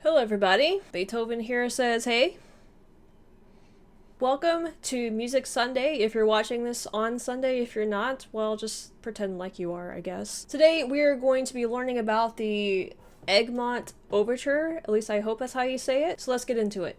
Hello everybody, Beethoven here says hey. Welcome to Music Sunday. If you're watching this on Sunday, if you're not, well, just pretend like you are, I guess. Today we're going to be learning about the Egmont Overture, at least I hope that's how you say it, so let's get into it.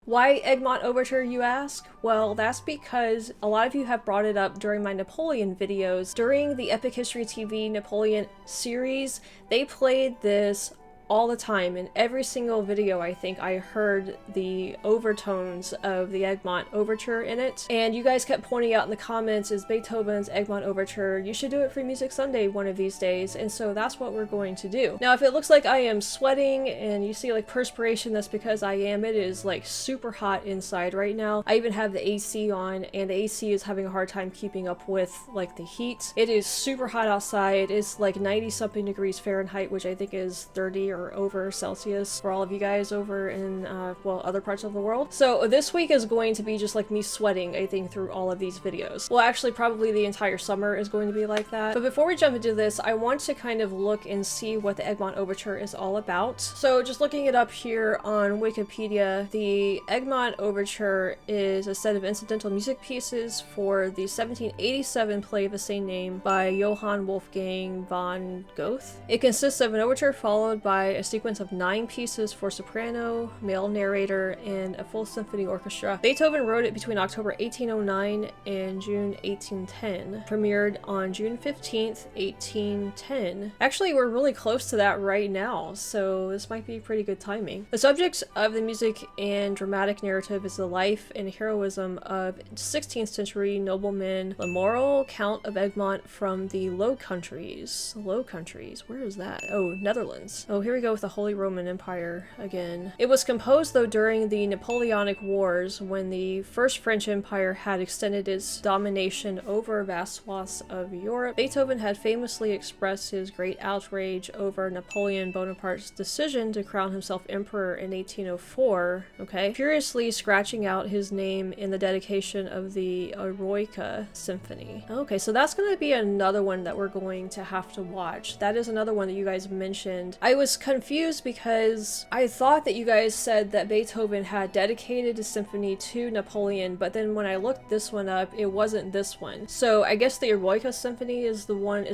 Why Egmont Overture, you ask? Well, that's because a lot of you have brought it up during my Napoleon videos. During the Epic History TV Napoleon series, they played this all the time. In every single video, I think I heard the overtones of the Egmont Overture in it. And you guys kept pointing out in the comments, is Beethoven's Egmont Overture, you should do it for Music Sunday one of these days. And so that's what we're going to do. Now, if it looks like I am sweating and you see like perspiration, that's because I am. It is like super hot inside right now. I even have the AC on, and the AC is having a hard time keeping up with like the heat. It is super hot outside. It's like 90 something degrees Fahrenheit, which I think is 30 or over Celsius for all of you guys over in well, other parts of the world. So this week is going to be just like me sweating, I think, through all of these videos. Well, actually probably the entire summer is going to be like that. But before we jump into this, I want to kind of look and see what the Egmont Overture is all about. So just looking it up here on Wikipedia, the Egmont Overture is a set of incidental music pieces for the 1787 play of the same name by Johann Wolfgang von Goethe. It consists of an overture followed by a sequence of 9 pieces for soprano, male narrator, and a full symphony orchestra. Beethoven wrote it between October 1809 and June 1810. Premiered on June 15th, 1810. Actually, we're really close to that right now, so this might be pretty good timing. The subject of the music and dramatic narrative is the life and heroism of 16th century nobleman Lemoral, Count of Egmont from the Low Countries. Low Countries? Where is that? Oh, Netherlands. Oh, here we go with the Holy Roman Empire again. It was composed though during the Napoleonic Wars, when the First French Empire had extended its domination over vast swaths of Europe. Beethoven had famously expressed his great outrage over Napoleon Bonaparte's decision to crown himself emperor in 1804, okay, furiously scratching out his name in the dedication of the Eroica Symphony. Okay, so that's going to be another one that we're going to have to watch. That is another one that you guys mentioned. I was confused because I thought that you guys said that Beethoven had dedicated a symphony to Napoleon, but then when I looked this one up, it wasn't this one. So I guess the Eroica Symphony is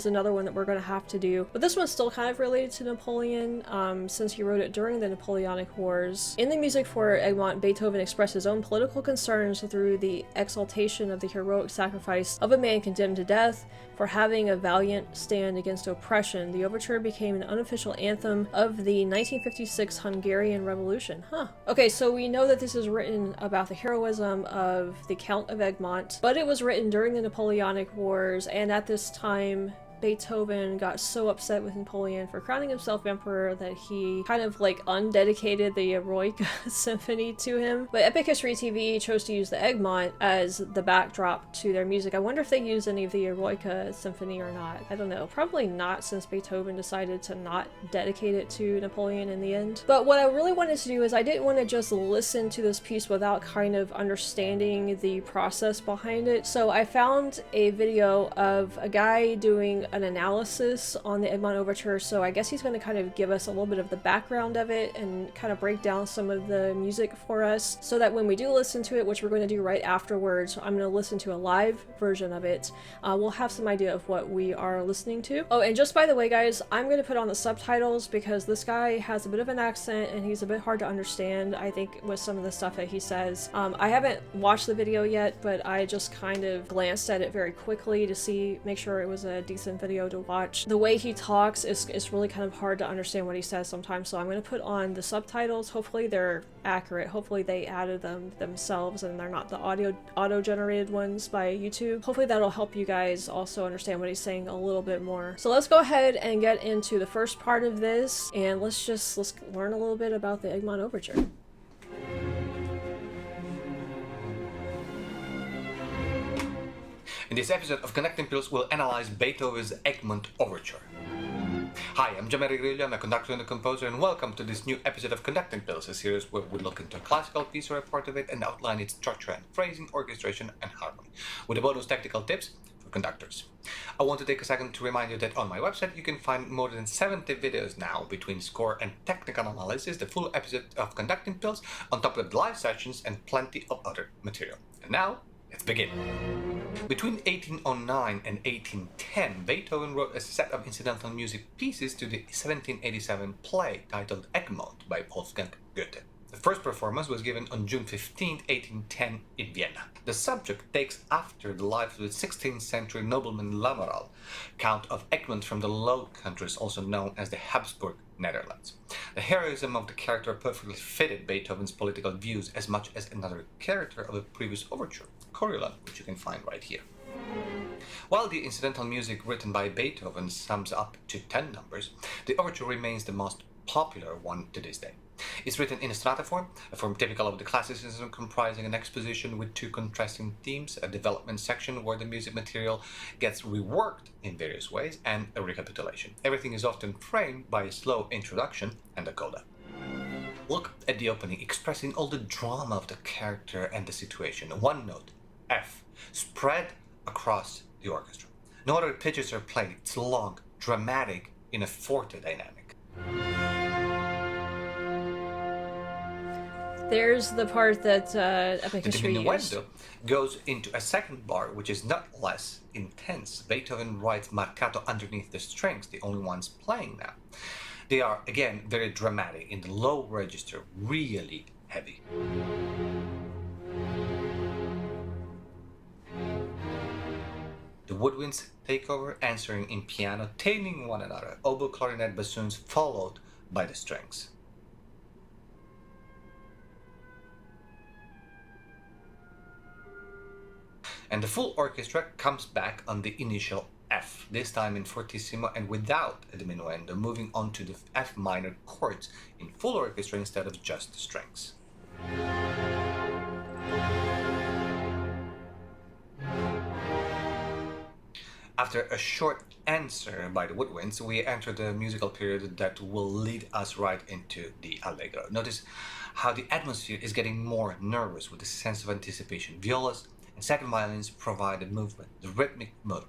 another one that we're going to have to do. But this one's still kind of related to Napoleon, since he wrote it during the Napoleonic Wars. In the music for Egmont, Beethoven expressed his own political concerns through the exaltation of the heroic sacrifice of a man condemned to death for having a valiant stand against oppression. The overture became an unofficial anthem of the 1956 Hungarian Revolution. Okay, so we know that this is written about the heroism of the Count of Egmont, but it was written during the Napoleonic Wars, and at this time Beethoven got so upset with Napoleon for crowning himself emperor that he kind of like undedicated the Eroica Symphony to him. But Epic History TV chose to use the Egmont as the backdrop to their music. I wonder if they used any of the Eroica Symphony or not. I don't know. Probably not, since Beethoven decided to not dedicate it to Napoleon in the end. But what I really wanted to do is I didn't want to just listen to this piece without kind of understanding the process behind it. So I found a video of a guy doing an analysis on the Egmont Overture, so I guess he's going to kind of give us a little bit of the background of it and kind of break down some of the music for us, so that when we do listen to it, which we're going to do right afterwards, I'm going to listen to a live version of it, we'll have some idea of what we are listening to. Oh, and just by the way guys, I'm going to put on the subtitles because this guy has a bit of an accent and he's a bit hard to understand, I think, with some of the stuff that he says. I haven't watched the video yet, but I just kind of glanced at it very quickly to make sure it was a decent video to watch. The way he talks is really kind of hard to understand what he says sometimes, so I'm going to put on the subtitles. Hopefully they're accurate. Hopefully they added them themselves and they're not the auto-generated ones by YouTube. Hopefully that'll help you guys also understand what he's saying a little bit more. So let's go ahead and get into the first part of this, and let's learn a little bit about the Egmont Overture. In this episode of Connecting Pills, we'll analyze Beethoven's Egmont Overture. Hi, I'm Gianmaria Griglio, I'm a conductor and a composer, and welcome to this new episode of Conducting Pills, a series where we look into a classical piece or a part of it and outline its structure and phrasing, orchestration, and harmony, with a bonus technical tips for conductors. I want to take a second to remind you that on my website you can find more than 70 videos now between score and technical analysis, the full episode of Conducting Pills, on top of the live sessions and plenty of other material. And now, let's begin. Between 1809 and 1810, Beethoven wrote a set of incidental music pieces to the 1787 play titled Egmont by Wolfgang Goethe. The first performance was given on June 15, 1810 in Vienna. The subject takes after the life of the 16th century nobleman Lamoral, Count of Egmont from the Low Countries, also known as the Habsburg Netherlands. The heroism of the character perfectly fitted Beethoven's political views as much as another character of a previous overture, Coriolan, which you can find right here. While the incidental music written by Beethoven sums up to 10 numbers, the overture remains the most popular one to this day. It's written in a sonata form, a form typical of the classicism comprising an exposition with two contrasting themes, a development section where the music material gets reworked in various ways, and a recapitulation. Everything is often framed by a slow introduction and a coda. Look at the opening, expressing all the drama of the character and the situation. One note, F, spread across the orchestra. No other pitches are played. It's long, dramatic, in a forte dynamic. There's the part that Epic The History used. diminuendo goes into a second bar, which is not less intense. Beethoven writes marcato underneath the strings, the only ones playing now. They are, again, very dramatic, in the low register, really heavy. The woodwinds take over, answering in piano, taming one another, oboe, clarinet, bassoons, followed by the strings. And the full orchestra comes back on the initial F, this time in fortissimo and without a diminuendo, moving on to the F minor chords in full orchestra instead of just the strings. After a short answer by the woodwinds, we enter the musical period that will lead us right into the allegro. Notice how the atmosphere is getting more nervous with a sense of anticipation. Violas and second violins provide the movement, the rhythmic motor.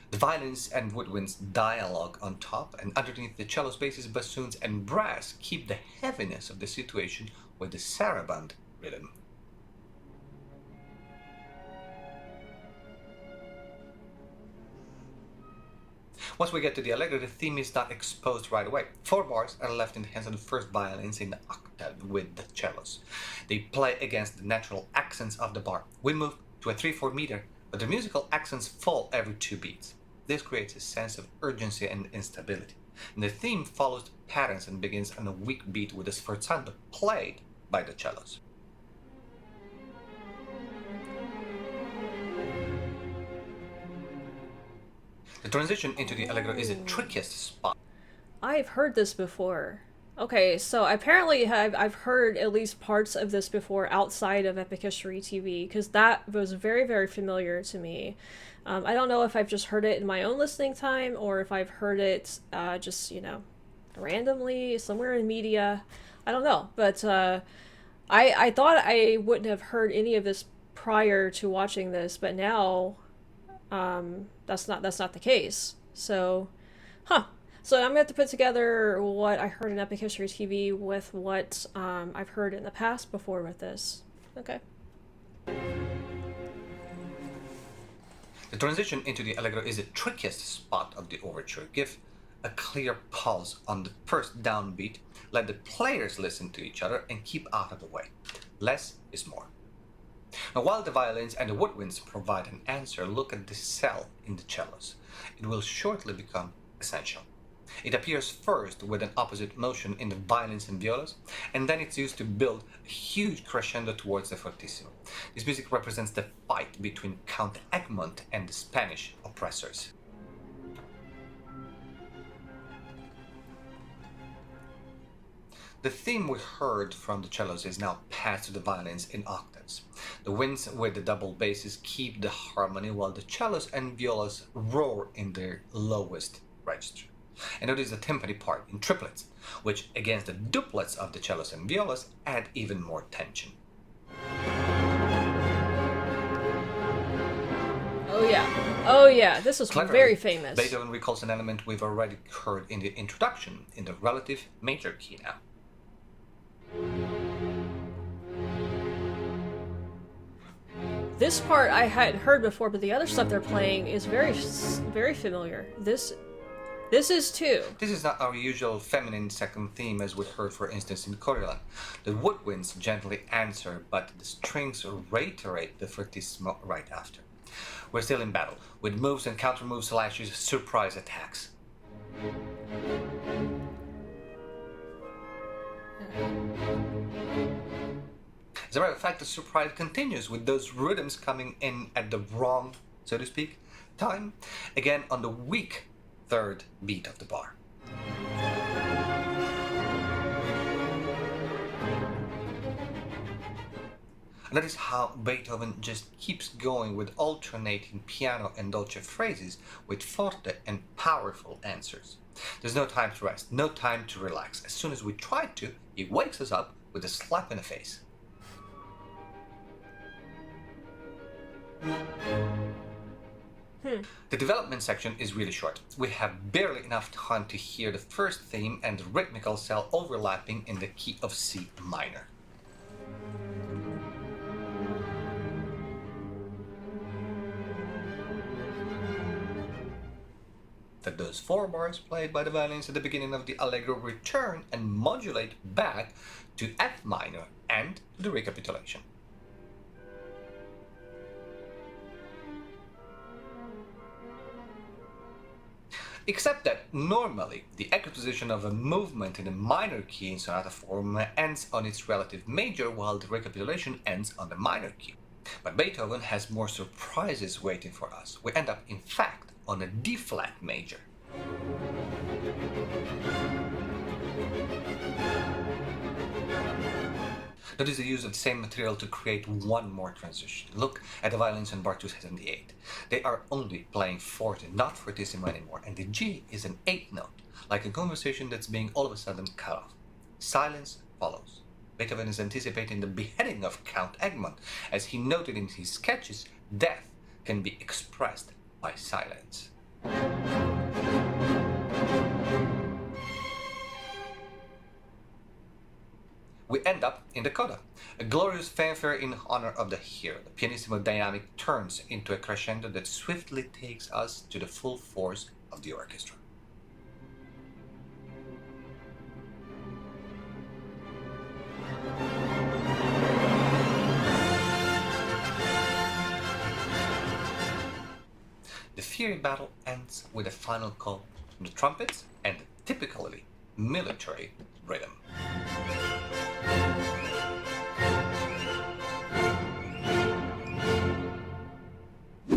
The violins and woodwinds dialogue on top, and underneath the cello basses, bassoons, and brass keep the heaviness of the situation with the saraband rhythm. Once we get to the allegro, the theme is not exposed right away. 4 bars are left in the hands of the first violins in the octave with the cellos. They play against the natural accents of the bar. We move to a 3/4 meter, but the musical accents fall every 2 beats. This creates a sense of urgency and instability. And the theme follows the patterns and begins on a weak beat with a sforzando played by the cellos. The transition into the allegro is the trickiest spot. I've heard this before. Okay, so apparently I've heard at least parts of this before outside of Epic History TV, because that was very, very familiar to me. I don't know if I've just heard it in my own listening time, or if I've heard it just, randomly, somewhere in media. I don't know, but I thought I wouldn't have heard any of this prior to watching this, but now that's not the case. So, So I'm going to have to put together what I heard in Epic History TV with what I've heard in the past before with this. Okay. The transition into the allegro is the trickiest spot of the overture. Give a clear pulse on the first downbeat, let the players listen to each other, and keep out of the way. Less is more. Now, while the violins and the woodwinds provide an answer, look at the cell in the cellos. It will shortly become essential. It appears first with an opposite motion in the violins and violas, and then it's used to build a huge crescendo towards the fortissimo. This music represents the fight between Count Egmont and the Spanish oppressors. The theme we heard from the cellos is now passed to the violins in octaves. The winds with the double basses keep the harmony, while the cellos and violas roar in their lowest register. And notice the timpani part in triplets, which against the duplets of the cellos and violas add even more tension. Oh yeah, this is Cleverly, very famous. Beethoven recalls an element we've already heard in the introduction, in the relative major key now. This part I had heard before, but the other stuff they're playing is very familiar. This is too. This is not our usual feminine second theme as we heard, for instance, in Coriolan. The woodwinds gently answer, but the strings reiterate the fortissimo right after. We're still in battle, with moves and counter-moves / surprise attacks. As a matter of fact, the surprise continues with those rhythms coming in at the wrong, so to speak, time, again on the weak third beat of the bar. And that is how Beethoven just keeps going with alternating piano and dolce phrases with forte and powerful answers. There's no time to rest, no time to relax. As soon as we try to, he wakes us up with a slap in the face. The development section is really short. We have barely enough time to hear the first theme and the rhythmical cell overlapping in the key of C minor. That those 4 bars played by the violins at the beginning of the Allegro return and modulate back to F minor and to the recapitulation. Except that normally the exposition of a movement in a minor key in sonata form ends on its relative major while the recapitulation ends on the minor key. But Beethoven has more surprises waiting for us. We end up, in fact, on a D flat major. Notice the use of the same material to create one more transition. Look at the violins in Bar 278. They are only playing forte, not fortissimo anymore, and the G is an 8th note, like a conversation that's being all of a sudden cut off. Silence follows. Beethoven is anticipating the beheading of Count Egmont. As he noted in his sketches, death can be expressed by silence. We end up in the coda, a glorious fanfare in honor of the hero. The pianissimo dynamic turns into a crescendo that swiftly takes us to the full force of the orchestra. The fiery battle ends with a final call from the trumpets and the typically military rhythm.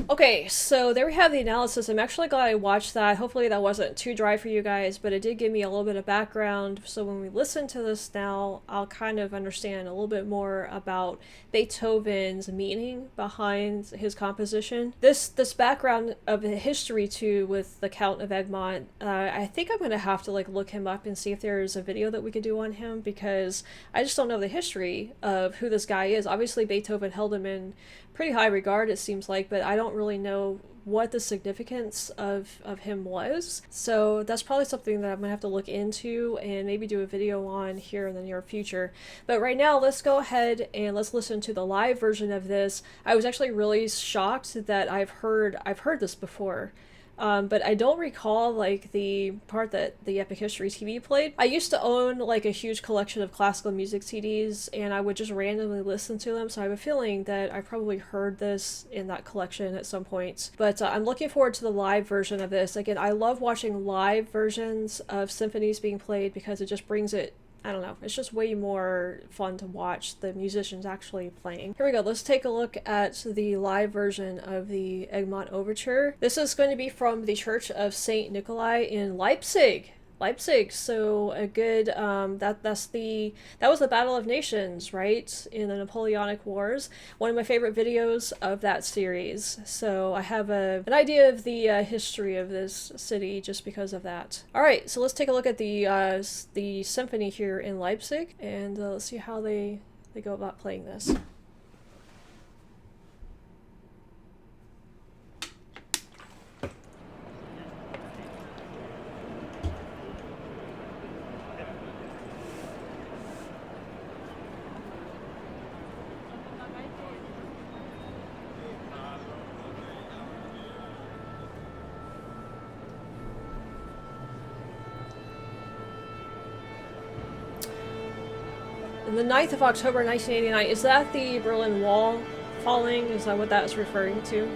Okay, so there we have the analysis. I'm actually glad I watched that. Hopefully that wasn't too dry for you guys, but it did give me a little bit of background. So when we listen to this now, I'll kind of understand a little bit more about Beethoven's meaning behind his composition. This background of the history too with the Count of Egmont, I think I'm going to have to look him up and see if there's a video that we could do on him, because I just don't know the history of who this guy is. Obviously Beethoven held him in pretty high regard, it seems like, but I don't really know what the significance of him was. So that's probably something that I'm gonna have to look into and maybe do a video on here in the near future. But right now, let's go ahead and let's listen to the live version of this. I was actually really shocked that I've heard this before. But I don't recall the part that the Epic History TV played. I used to own a huge collection of classical music CDs, and I would just randomly listen to them, so I have a feeling that I probably heard this in that collection at some point. But I'm looking forward to the live version of this. Again, I love watching live versions of symphonies being played because it just brings it, I don't know, it's just way more fun to watch the musicians actually playing. Here we go, let's take a look at the live version of the Egmont Overture. This is going to be from the Church of St. Nikolai in Leipzig. Leipzig. So a good that was the Battle of Nations, right, in the Napoleonic Wars. One of my favorite videos of that series. So I have an idea of the history of this city just because of that. All right, so let's take a look at the symphony here in Leipzig, and let's see how they go about playing this. The 9th of October 1989, is that the Berlin Wall falling? Is that what that is referring to?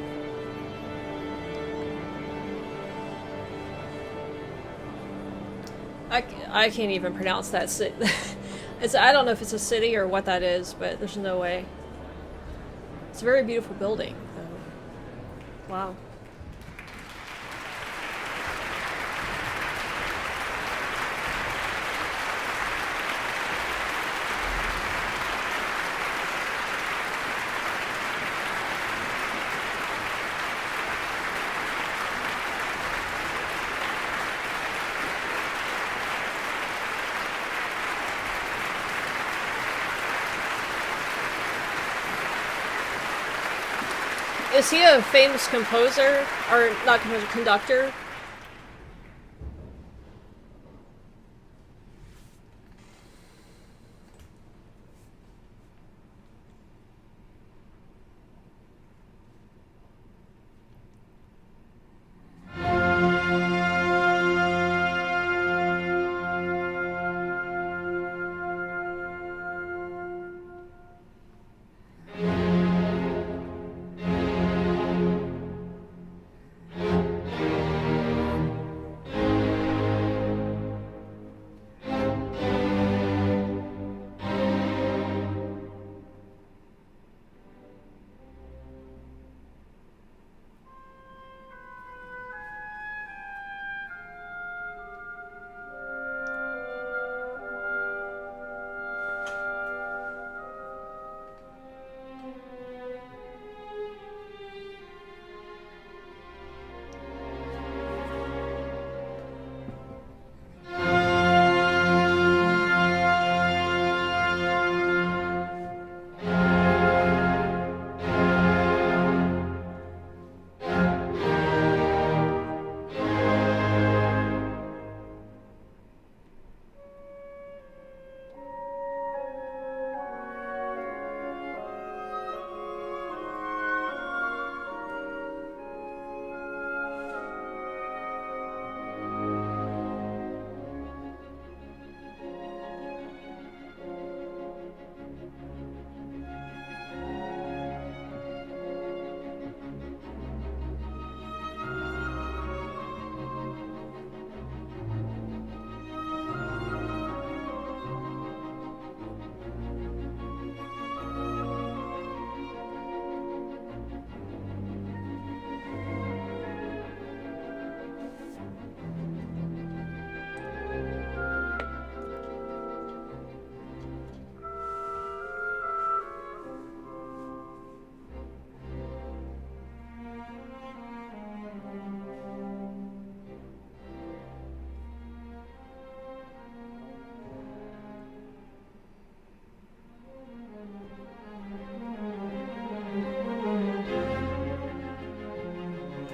I can't even pronounce that city. I don't know if it's a city or what that is, but there's no way. It's a very beautiful building, though. Wow. Is he a famous composer? Or not composer, conductor?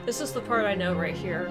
This is the part I know right here.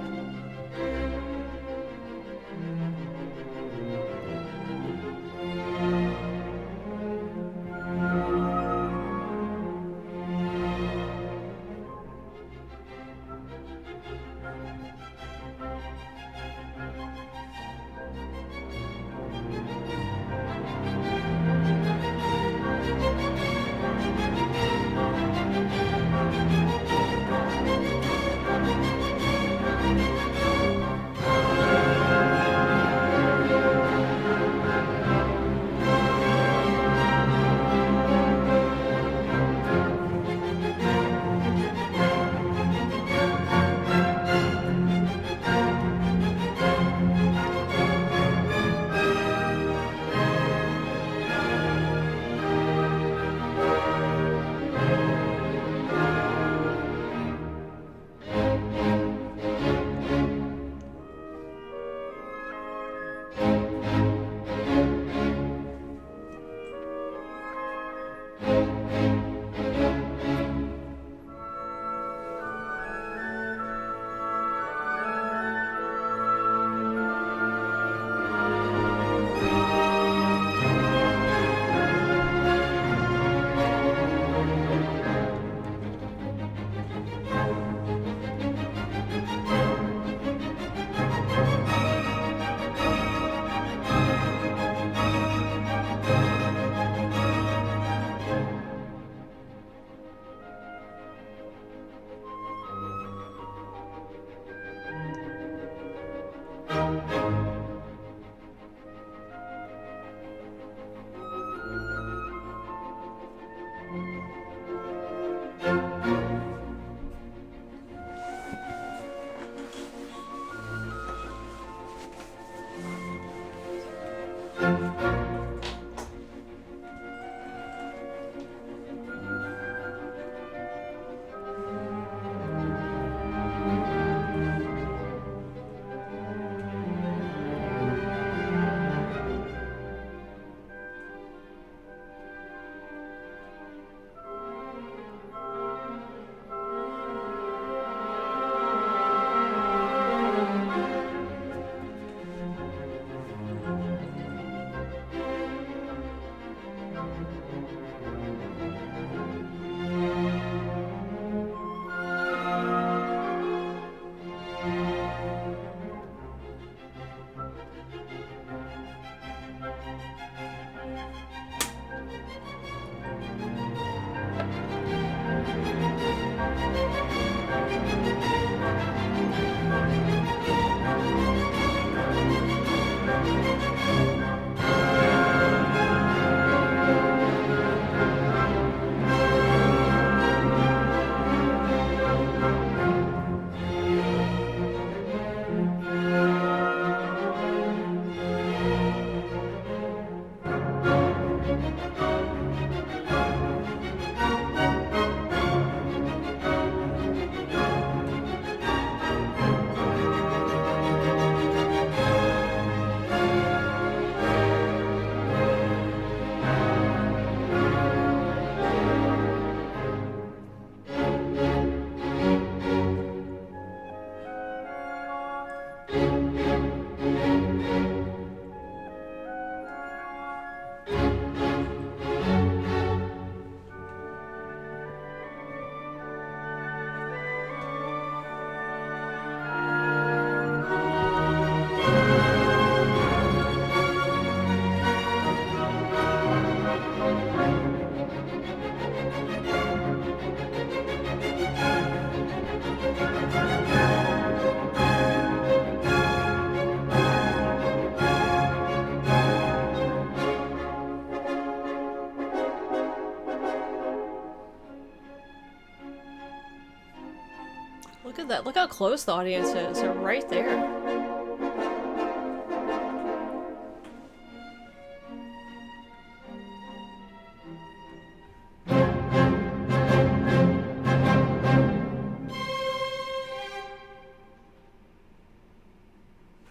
Look at that. Look how close the audience is. They're right there.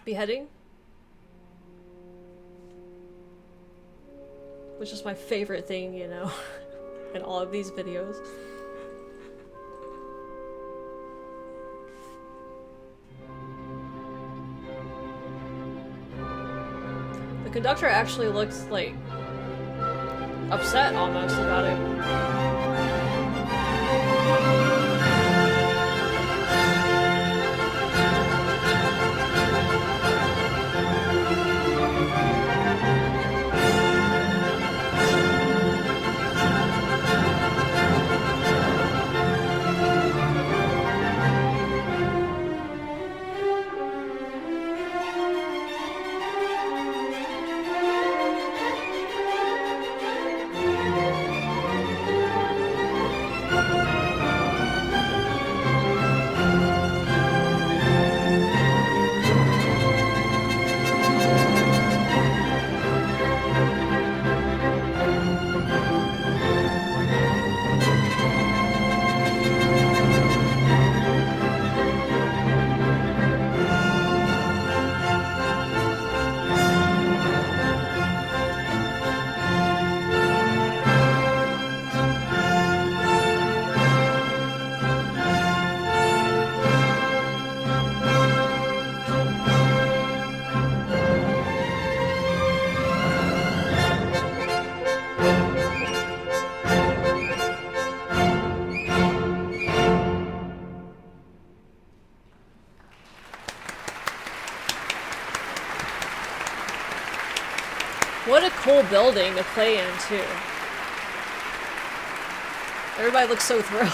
Beheading? Which is my favorite thing, you know, in all of these videos. The conductor actually looks like upset almost about it. What a cool building to play in, too. Everybody looks so thrilled.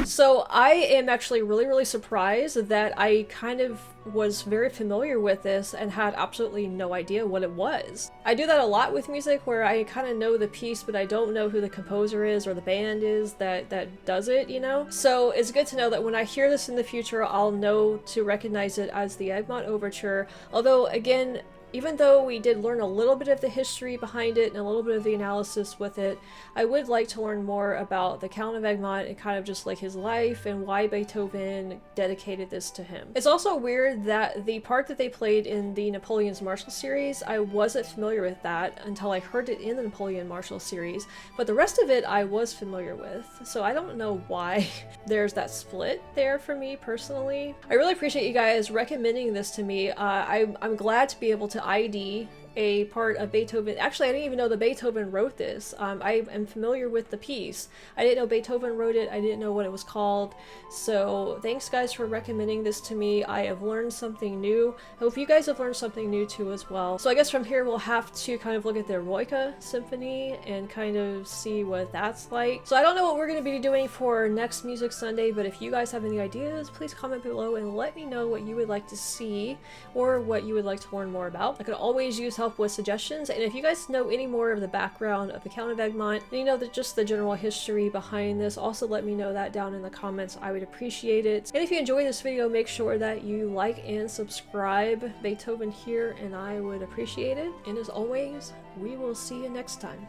So I am actually really surprised that I kind of was very familiar with this and had absolutely no idea what it was. I do that a lot with music where I kind of know the piece but I don't know who the composer is or the band is that does it, you know? So it's good to know that when I hear this in the future I'll know to recognize it as the Egmont Overture, although again, even though we did learn a little bit of the history behind it and a little bit of the analysis with it, I would like to learn more about the Count of Egmont and kind of just like his life and why Beethoven dedicated this to him. It's also weird that the part that they played in the Napoleon's Marshall series, I wasn't familiar with that until I heard it in the Napoleon Marshall series, but the rest of it I was familiar with, so I don't know why there's that split there for me personally. I really appreciate you guys recommending this to me. I'm glad to be able to ID a part of Beethoven. Actually, I didn't even know that Beethoven wrote this. I am familiar with the piece. I didn't know Beethoven wrote it. I didn't know what it was called. So thanks guys for recommending this to me. I have learned something new. I hope you guys have learned something new too as well. So I guess from here we'll have to kind of look at the Eroica Symphony and kind of see what that's like. So I don't know what we're going to be doing for next Music Sunday, but if you guys have any ideas, please comment below and let me know what you would like to see or what you would like to learn more about. I could always use help with suggestions, and if you guys know any more of the background of the Count of Egmont, and you know just the general history behind this, also let me know that down in the comments. I would appreciate it. And if you enjoyed this video, make sure that you like and subscribe. Beethoven here, and I would appreciate it. And as always, we will see you next time.